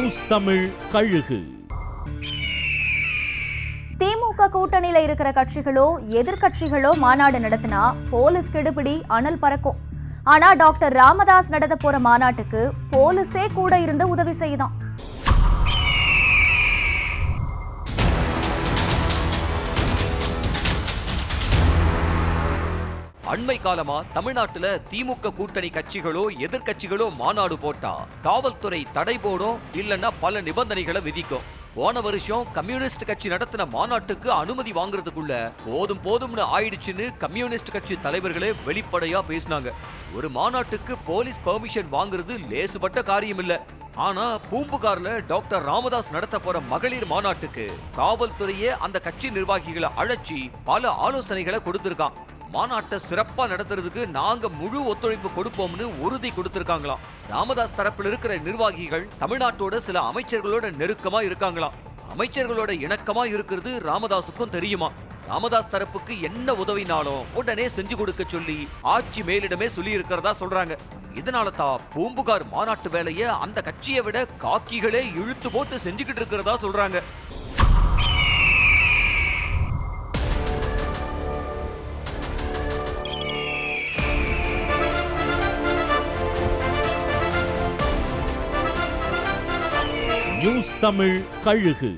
News Tamil கழுகு. திமுக கூட்டணியில இருக்கிற கட்சிகளோ எதிர்கட்சிகளோ மாநாடு நடத்தினா போலீஸ் கெடுபிடி அனல் பறக்கும். ஆனா டாக்டர் ராமதாஸ் நடத்த போற மாநாட்டுக்கு போலீஸே கூட இருந்து உதவி செய்யுதான். அண்மை காலமா தமிழ்நாட்டுல திமுக கூட்டணி கட்சிகளோ எதிர்கட்சிகளோ மாநாடு போட்டா காவல்துறை தடை போடும், இல்லன்னா பல நிபந்தனைகளை விதிக்கும். போன வருஷம் கம்யூனிஸ்ட் கட்சி நடத்தின மாநாட்டுக்கு அனுமதி வாங்குறதுக்குள்ள போதும்னு ஆயிடுச்சுன்னு கம்யூனிஸ்ட் கட்சி தலைவர்களே வெளிப்படையா பேசினாங்க. ஒரு மாநாட்டுக்கு போலீஸ் பெர்மிஷன் வாங்குறது லேசுபட்ட காரியம் இல்ல. ஆனா பூம்புகார்ல டாக்டர் ராமதாஸ் நடத்த போற மகளிர் மாநாட்டுக்கு காவல்துறையே அந்த கட்சி நிர்வாகிகளை அழைச்சி பல ஆலோசனைகளை கொடுத்திருக்கான். மாநாட்டை சிறப்பா நடத்துறதுக்கு நாங்க முழு ஒத்துழைப்பு கொடுப்போம்னு உறுதி கொடுத்திருக்காங்களாம். ராமதாஸ் தரப்பில் இருக்கிற நிர்வாகிகள் தமிழ்நாட்டோட சில அமைச்சர்களோட நெருக்கமா இருக்காங்களாம். அமைச்சர்களோட இணக்கமா இருக்கிறது ராமதாஸுக்கும் தெரியுமா. ராமதாஸ் தரப்புக்கு என்ன உதவினாலும் உடனே செஞ்சு கொடுக்க சொல்லி ஆட்சி மேலிடமே சொல்லி இருக்கிறதா சொல்றாங்க. இதனால தான் பூம்புகார் மாநாட்டு வேலையை அந்த கட்சியை விட காக்கிகளே இழுத்து போட்டு செஞ்சுக்கிட்டு இருக்கிறதா சொல்றாங்க. நியூஸ் தமிழ் கழுகு.